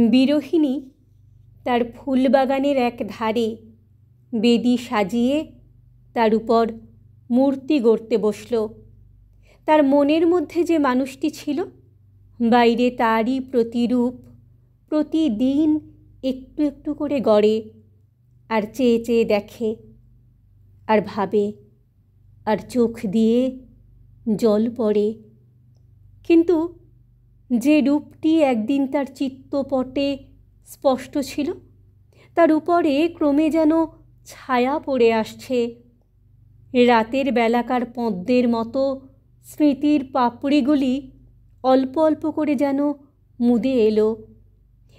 বিরহিণী তার ফুলবাগানের এক ধারে বেদি সাজিয়ে তার উপর মূর্তি গড়তে বসল। তার মনের মধ্যে যে মানুষটি ছিল, বাইরে তারই প্রতিরূপ প্রতিদিন একটু একটু করে গড়ে, আর চেয়ে চেয়ে দেখে, আর ভাবে, আর চোখ দিয়ে জল পড়ে। কিন্তু যে রূপটি একদিন তার চিত্তপটে স্পষ্ট ছিল, তার উপরে ক্রমে যেন ছায়া পড়ে আসছে। রাতের বেলাকার পদ্মের মতো স্মৃতির পাপড়িগুলি অল্প অল্প করে যেন মুদে এলো।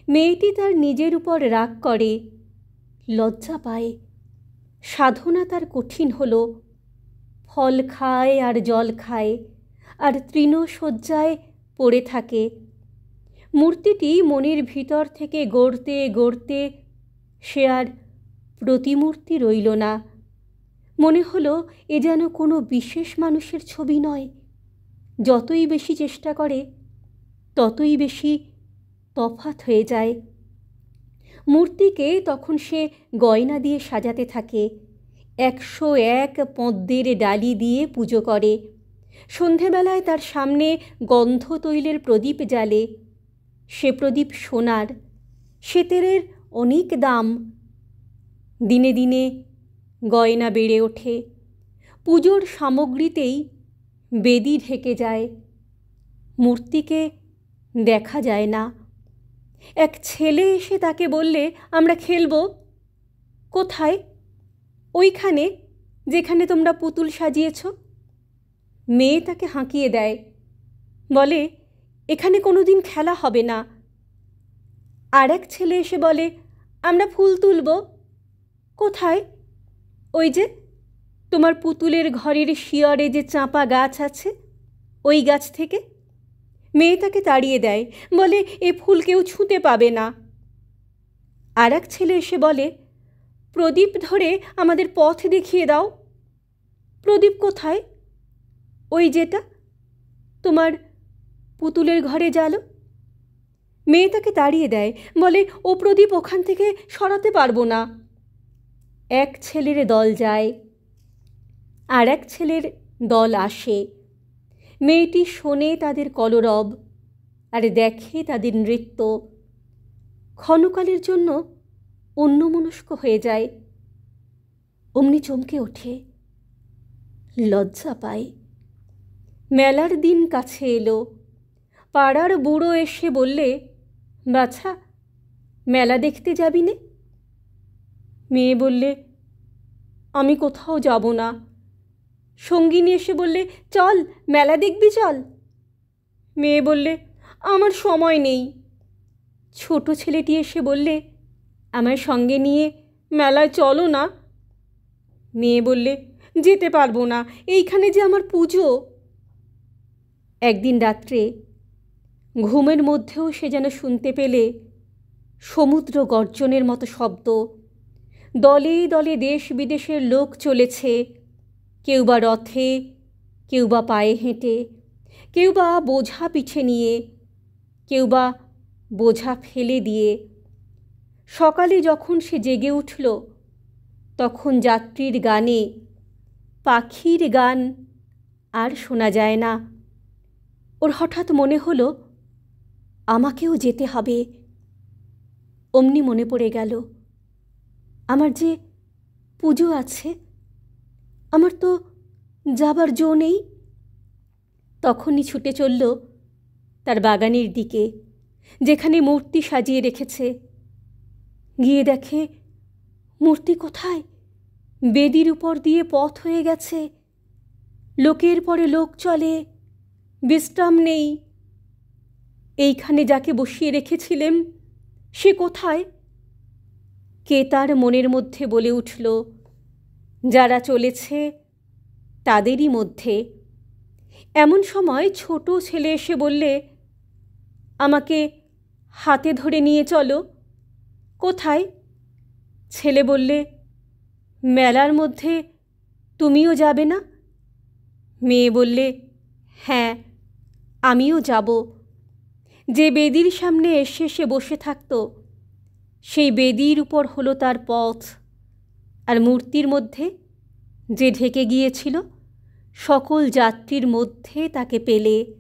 মেয়েটি তার নিজের উপর রাগ করে, লজ্জা পায়। সাধনা তার কঠিন হলো। ফল খায় আর জল খায়, আর তৃণশয্যায় পড়ে থাকে। মূর্তিটি মনের ভিতর থেকে গড়তে গড়তে সে আর প্রতিমূর্তি রইল না। মনে হলো এ যেন কোনো বিশেষ মানুষের ছবি নয়। যতই বেশি চেষ্টা করে ততই বেশি তফাৎ হয়ে যায়। মূর্তিকে তখন সে গয়না দিয়ে সাজাতে থাকে, 101 পদ্মের ডালি দিয়ে পুজো করে। সন্ধেবেলায় তার সামনে গন্ধ তৈলের প্রদীপ জ্বালে। সে প্রদীপ সোনার, সেতেরের অনেক দাম। দিনে দিনে গয়না বেড়ে ওঠে। পুজোর সামগ্রীতেই বেদি ঢেকে যায়। মূর্তিকে দেখা যায় না। এক ছেলে এসে তাকে বললে, আমরা খেলব। কোথায়? ওইখানে, যেখানে তোমরা পুতুল সাজিয়েছ। মেয়ে তাকে হাঁকিয়ে দেয়, বলে, এখানে কোনো দিন খেলা হবে না। আর এক ছেলে এসে বলে, আমরা ফুল তুলব। কোথায়? ওই যে তোমার পুতুলের ঘরের শিয়রে যে চাঁপা গাছ আছে, ওই গাছ থেকে। মেয়ে তাকে তাড়িয়ে দেয়, বলে, এ ফুল কেউ ছুঁতে পাবে না। আর এক ছেলে এসে বলে, প্রদীপ ধরে আমাদের পথ দেখিয়ে দাও। প্রদীপ কোথায়? ওই যেটা তোমার পুতুলের ঘরে জ্বালো। মেয়ে তাকে তাড়িয়ে দেয়, বলে, ও প্রদীপ ওখান থেকে সরাতে পারবো না। এক ছেলের দল যায়, আর এক ছেলের দল আসে। মেয়েটি শোনে তাদের কলরব, আর দেখে তাদের নৃত্য। ক্ষণকালের জন্য অন্যমনস্ক হয়ে যায়। অমনি চমকে ওঠে, লজ্জা পায়। মেলার দিন কাছে এলো। পাড়ার বুড়ো এসে বললে, বাছা, মেলা দেখতে যাবি নে? মেয়ে বললে, আমি কোথাও যাব না। সঙ্গিনী এসে বললে, চল, মেলা দেখবি চল। মেয়ে বললে, আমার সময় নেই। ছোট ছেলেটি এসে বললে, আমার সঙ্গে নিয়ে মেলায় চলো না। মেয়ে বললে, যেতে পারবো না, এইখানে যে আমার পুজো। একদিন রাত্রে ঘুমের মধ্যেও সে যেন শুনতে পেলে সমুদ্র গর্জনের মতো শব্দ। দলে দলে দেশ বিদেশের লোক চলেছে, কেউ বা রথে, কেউ বা পায়ে হেঁটে, কেউ বা বোঝা পিঠে নিয়ে, কেউ বা বোঝা ফেলে দিয়ে। সকালে যখন সে জেগে উঠল, তখন যাত্রীর গানে পাখির গান আর শোনা যায় না। ওর হঠাৎ মনে হলো, আমাকেও যেতে হবে। অমনি মনে পড়ে গেল, আমার যে পুজো আছে, আমার তো যাবার জো নেই। তখনই ছুটে চলল তার বাগানের দিকে, যেখানে মূর্তি সাজিয়ে রেখেছে। গিয়ে দেখে, মূর্তি কোথায়? বেদির উপর দিয়ে পথ হয়ে গেছে। লোকের পরে লোক চলে, বিশ্রাম নেই। এইখানে যাকে বসিয়ে রেখেছিলেম, সে কোথায়? কে তার মনের মধ্যে বলে উঠল, যারা চলেছে তাদেরই মধ্যে। এমন সময় ছোট ছেলে এসে বললে, আমাকে হাতে ধরে নিয়ে চলো। কোথায়? ছেলে বললে, মেলার মধ্যে তুমিও যাবে না? মেয়ে বললে, হ্যাঁ, আমিও যাব। যে বেদির সামনে এসে সে বসে থাকত, সেই বেদির উপর হলো তার পথ, আর মূর্তির মধ্যে যে ঢেকে গিয়েছিল সকল যাত্রীর মধ্যে তাকে পেলে